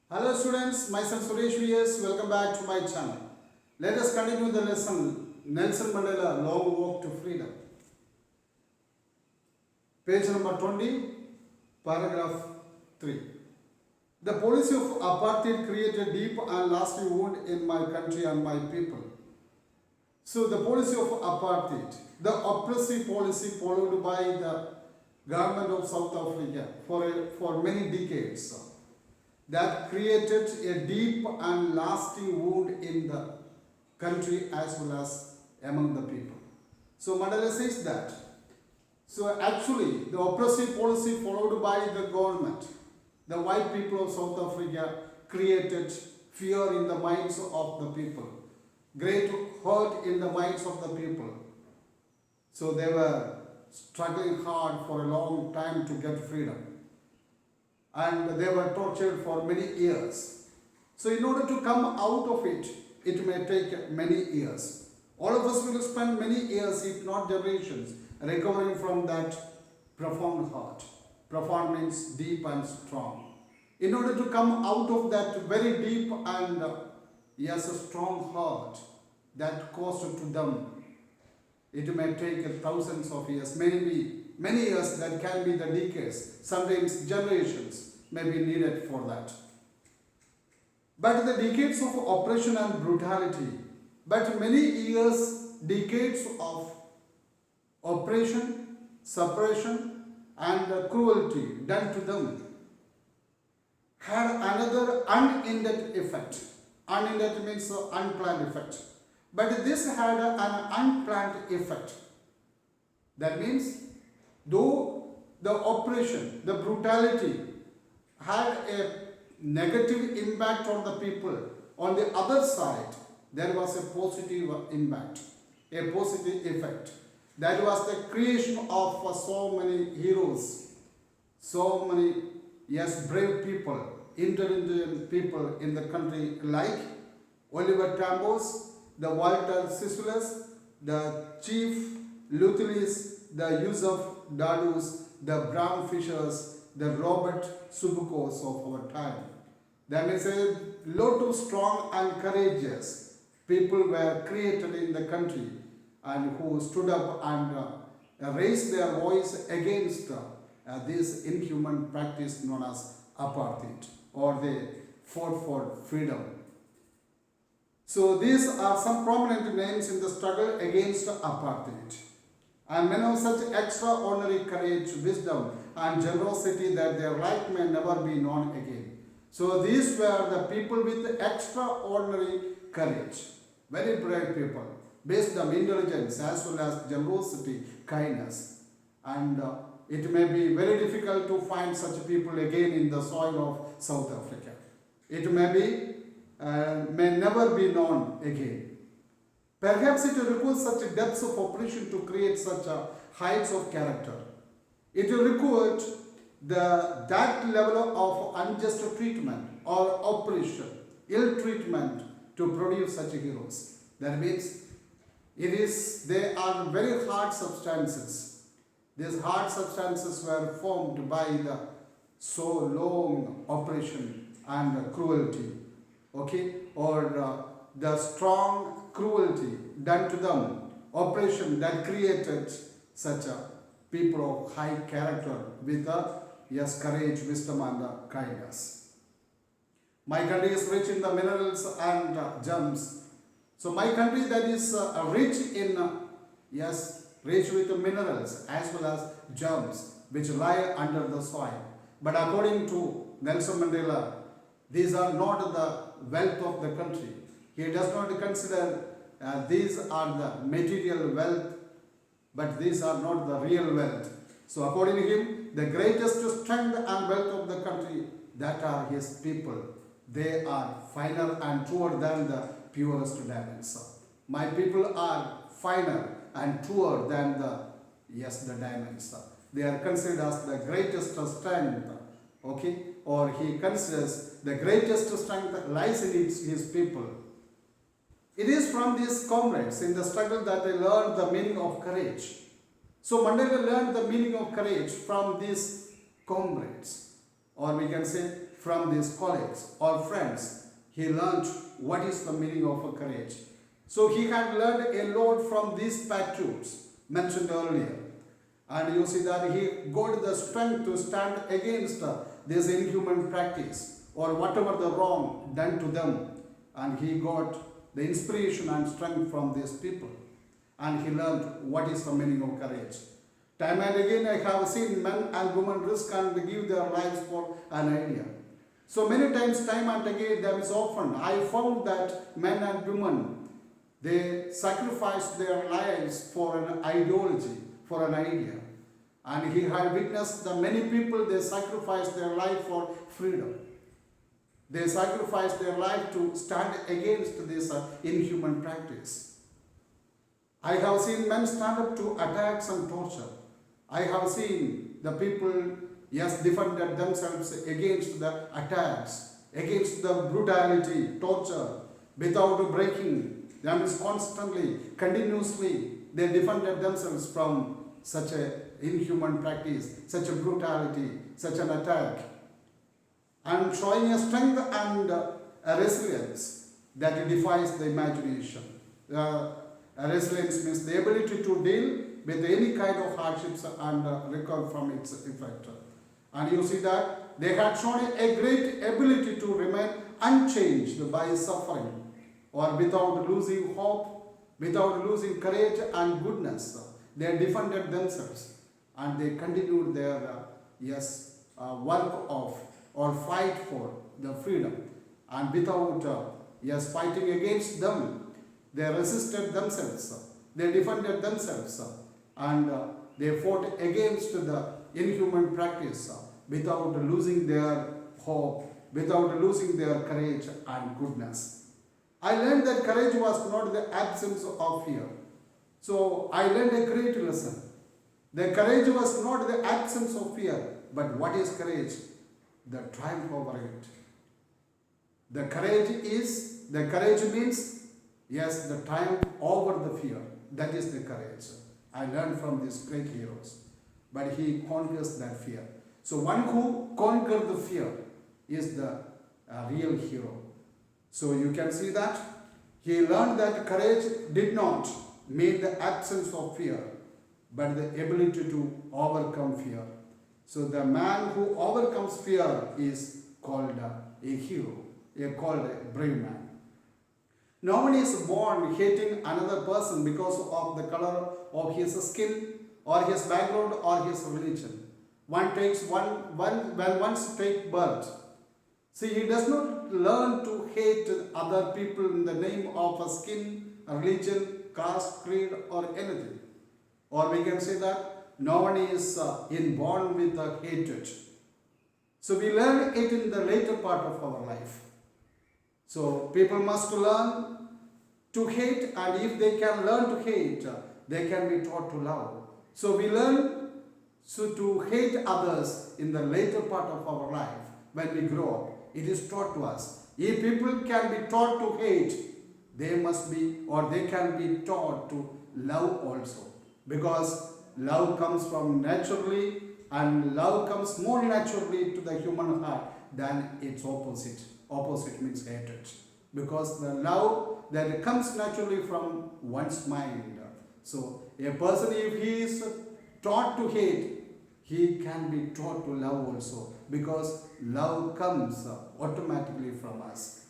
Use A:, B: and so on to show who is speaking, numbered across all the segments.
A: Hello students, myself Suresh VS. Welcome back to my channel. Let us continue the lesson Nelson Mandela Long Walk to Freedom. Page number 20, paragraph 3. The policy of apartheid created a deep and lasting wound in my country and my people. So the policy of apartheid, the oppressive policy followed by the government of South Africa for many decades, that created a deep and lasting wound in the country as well as among the people. So Mandela says that. So actually, the oppressive policy followed by the government, the white people of South Africa, created fear in the minds of the people, great hurt in the minds of the people. So they were struggling hard for a long time to get freedom. And they were tortured for many years. So in order to come out of it, it may take many years. All of us will spend many years, if not generations, recovering from that profound hurt. Profound means deep and strong. In order to come out of that very deep and a strong hurt that caused to them, it may take thousands of years, many years, that can be the decades, sometimes generations may be needed for that. But the decades of oppression and brutality, but many years, decades of oppression, suppression and cruelty done to them had another unintended effect. Unintended means unplanned effect. But this had an unplanned effect. That means, though the oppression, the brutality had a negative impact on the people, on the other side, there was a positive impact, a positive effect. That was the creation of so many heroes, so many, brave people, intelligent people in the country, like Oliver Tambo's, the Walter Sisulu's, the Chief Luthelis, the Yusuf Dadus, the Brown Fishers, the Robert Subukos of our time. That means a lot of strong and courageous people were created in the country and who stood up and raised their voice against this inhuman practice known as apartheid, or they fought for freedom. So these are some prominent names in the struggle against apartheid. And men of such extraordinary courage, wisdom and generosity that their like may never be known again. So these were the people with extraordinary courage, very brave people, wisdom, intelligence as well as generosity, kindness. And it may be very difficult to find such people again in the soil of South Africa. It may never be known again. Perhaps it requires such depths of oppression to create such heights of character. It required that level of unjust treatment or oppression, ill treatment to produce such heroes. That means they are very hard substances. These hard substances were formed by the so long oppression and cruelty, or the strong cruelty done to them, oppression that created such a people of high character with courage, wisdom and kindness. My country is rich in the minerals and gems. So my country that is rich in, rich with minerals as well as gems which lie under the soil. But according to Nelson Mandela, these are not the wealth of the country. He does not consider these are the material wealth, but these are not the real wealth. So according to him, the greatest strength and wealth of the country, that are his people. They are finer and truer than the purest diamonds. My people are finer and truer than the diamonds. They are considered as the greatest strength, or he considers the greatest strength lies in his people. It is from these comrades in the struggle that I learned the meaning of courage. So Mandela learned the meaning of courage from these comrades, or we can say from his colleagues or friends, he learned what is the meaning of a courage. So he had learned a lot from these statutes mentioned earlier. And you see that he got the strength to stand against this inhuman practice or whatever the wrong done to them. And he got the inspiration and strength from these people. And he learned what is the meaning of courage. Time and again I have seen men and women risk and give their lives for an idea. So many times, time and again, there is often, I found that men and women, they sacrifice their lives for an ideology, for an idea. And he had witnessed that many people, they sacrifice their life for freedom. They sacrifice their life to stand against this inhuman practice. I have seen men stand up to attacks and torture. I have seen the people, yes, defended themselves against the attacks, against the brutality, torture, without breaking. That means constantly, continuously, they defended themselves from such an inhuman practice, such a brutality, such an attack. And showing a strength and a resilience that defies the imagination. Resilience means the ability to deal with any kind of hardships and recover from its effect. And you see that they had shown a great ability to remain unchanged by suffering or without losing hope, without losing courage and goodness. They defended themselves and they continued their work of or fight for the freedom. And without fighting against them, they resisted themselves, they defended themselves, and they fought against the inhuman practice without losing their hope, without losing their courage and goodness. I learned that courage was not the absence of fear. So I learned a great lesson. The courage was not the absence of fear, but what is courage? The triumph over it. The courage means, yes, the triumph over the fear. That is the courage. I learned from these great heroes. But he conquers that fear. So one who conquers the fear is the real hero. So you can see that he learned that courage did not mean the absence of fear, but the ability to overcome fear. So the man who overcomes fear is called a hero, called a brave man. No one is born hating another person because of the color of his skin or his background or his religion. When one takes birth, see, he does not learn to hate other people in the name of a skin, a religion, caste, creed, or anything. Or we can say that no one is born with a hatred. So we learn it in the later part of our life. So people must learn to hate, and if they can learn to hate, they can be taught to love. So we learn to hate others in the later part of our life when we grow up. It is taught to us. If people can be taught to hate, they must be, or they can be taught to love also. Because love comes from naturally, and love comes more naturally to the human heart than its opposite. Opposite means hatred. Because the love that comes naturally from one's mind. So a person, if he is taught to hate, he can be taught to love also. Because love comes automatically from us.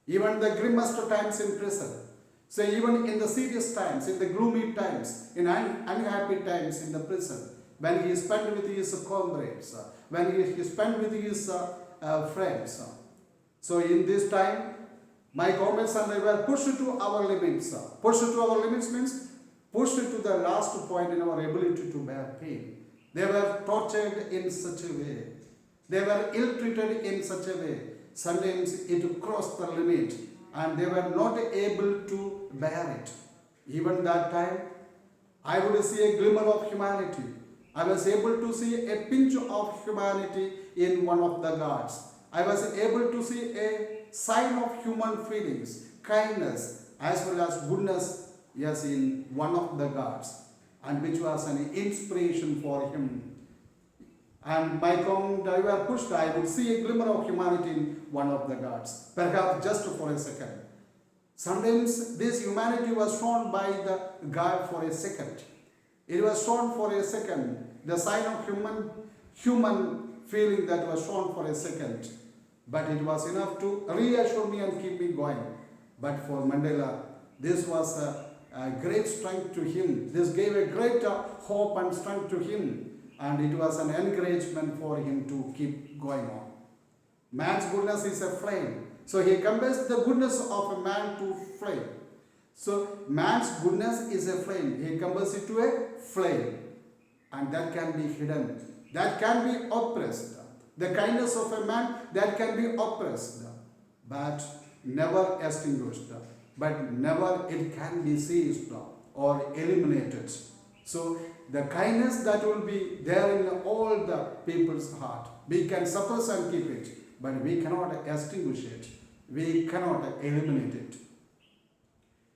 A: Even the grimmest times in prison. So even in the serious times, in the gloomy times, in unhappy times in the prison, when he spent with his comrades, when he spent with his friends. So in this time, my comrades and I were pushed to our limits. Pushed to our limits means pushed to the last point in our ability to bear pain. They were tortured in such a way. They were ill-treated in such a way. Sometimes it crossed the limit and they were not able to bear it. Even that time, I would see a glimmer of humanity. I was able to see a pinch of humanity in one of the guards. I was able to see a sign of human feelings, kindness, as well as goodness, yes, in one of the guards, and which was an inspiration for him. and my count I were pushed, I would see a glimmer of humanity in one of the gods, perhaps just for a second. Sometimes this humanity was shown by the God for a second. It was shown for a second. The sign of human feeling that was shown for a second. But it was enough to reassure me and keep me going. But for Mandela, this was a great strength to him. This gave a great hope and strength to him. And it was an encouragement for him to keep going on. Man's goodness is a flame. So he compares the goodness of a man to flame. So man's goodness is a flame. He compares it to a flame. And that can be hidden. That can be oppressed. The kindness of a man, that can be oppressed. But never extinguished. But never it can be seized or eliminated. So the kindness that will be there in all the people's heart. We can suppress and keep it. But we cannot extinguish it. We cannot eliminate it.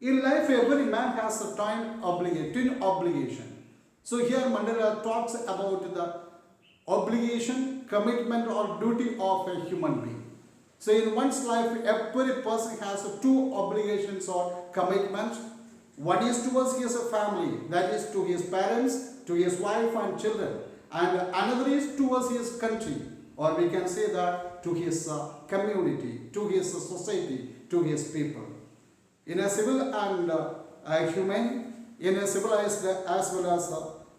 A: In life, every man has a twin obligation. So here Mandela talks about the obligation, commitment or duty of a human being. So in one's life, every person has two obligations or commitments. One is towards his family, that is to his parents, to his wife and children. And another is towards his country, or we can say that to his community, to his society, to his people. In a civil and humane, in a civilized as well as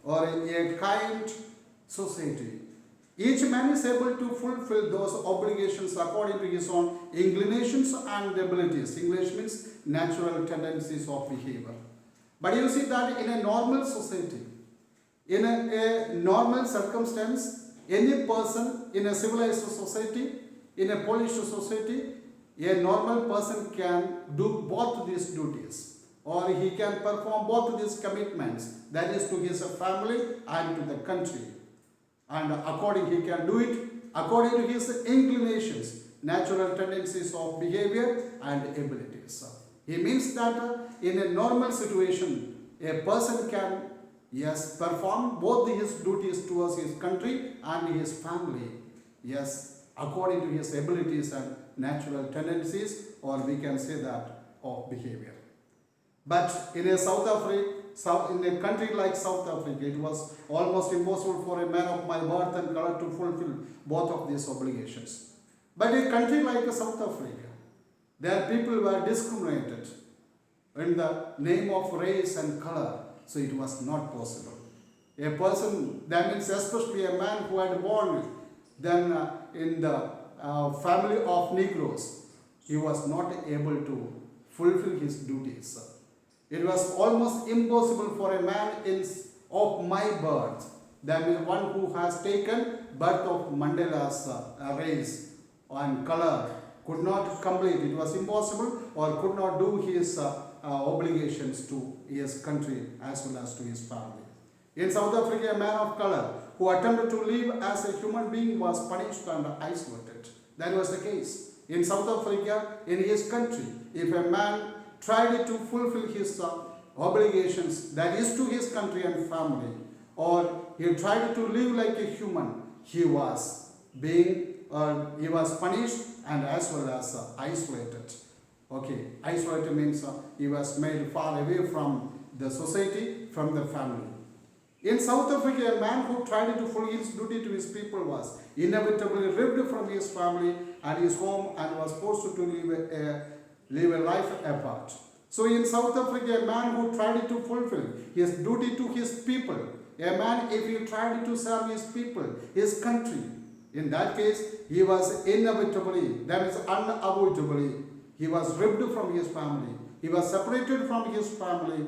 A: or a kind society, each man is able to fulfill those obligations according to his own inclinations and abilities. English means natural tendencies of behavior. But you see that in a normal society, in a normal circumstance, any person in a civilized society, in a polished society, a normal person can do both these duties, or he can perform both these commitments, that is to his family and to the country. And he can do it according to his inclinations, natural tendencies of behavior and abilities. He means that in a normal situation, a person can, yes, perform both his duties towards his country and his family, yes, according to his abilities and natural tendencies, or we can say that of behavior. But in a in a country like South Africa, it was almost impossible for a man of my birth and color to fulfill both of these obligations. But in a country like South Africa, their people were discriminated in the name of race and color, so it was not possible. A person, that means especially a man who had born then in the family of Negroes, he was not able to fulfill his duties. It was almost impossible for a man of my birth, that means one who has taken birth of Mandela's race and color, could not complete. It was impossible, or could not do his obligations to his country as well as to his family. In South Africa, a man of color who attempted to live as a human being was punished and isolated. That was the case. In South Africa, in his country, if a man tried to fulfill his obligations, that is to his country and family, or he tried to live like a human, he was punished and as well as isolated. Okay, isolated means he was made far away from the society, from the family. In South Africa, a man who tried to fulfill his duty to his people was inevitably ripped from his family and his home and was forced to live a life apart. So in South Africa, a man who tried to fulfill his duty to his people, a man if he tried to serve his people, his country, in that case, he was inevitably, that is unavoidably, he was ripped from his family. He was separated from his family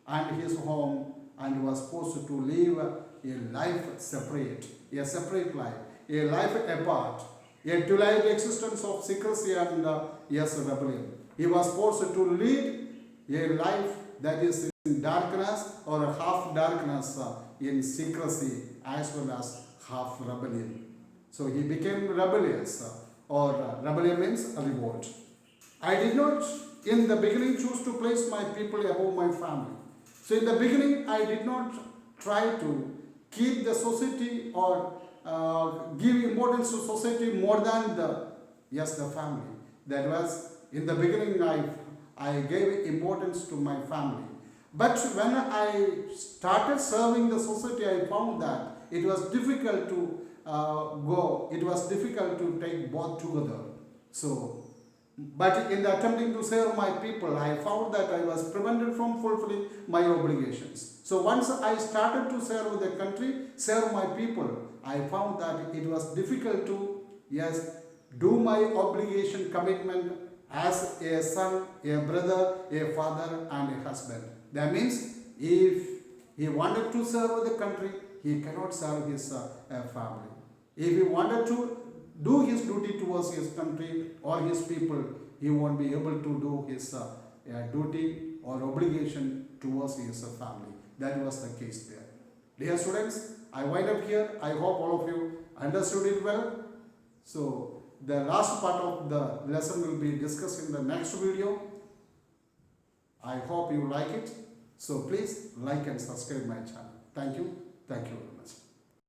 A: and his home and was forced to live a life separate, a separate life, a life apart, a twilight existence of secrecy and rebellion. He was forced to lead a life that is in darkness or half darkness, in secrecy as well as half rebellion. So he became rebellious, or rebellion means a revolt. I did not in the beginning choose to place my people above my family. So in the beginning, I did not try to keep the society or give importance to society more than the family. That was in the beginning I gave importance to my family. But when I started serving the society, I found that it was difficult to it was difficult to take both together. So, but in the attempting to serve my people, I found that I was prevented from fulfilling my obligations. So once I started to serve the country, serve my people, I found that it was difficult to, do my obligation commitment as a son, a brother, a father, and a husband. That means if he wanted to serve the country, he cannot serve his family. If he wanted to do his duty towards his country or his people, he won't be able to do his duty or obligation towards his family. That was the case there. Dear students, I wind up here. I hope all of you understood it well. So the last part of the lesson will be discussed in the next video. I hope you like it. So please like and subscribe my channel. Thank you. Thank you very much.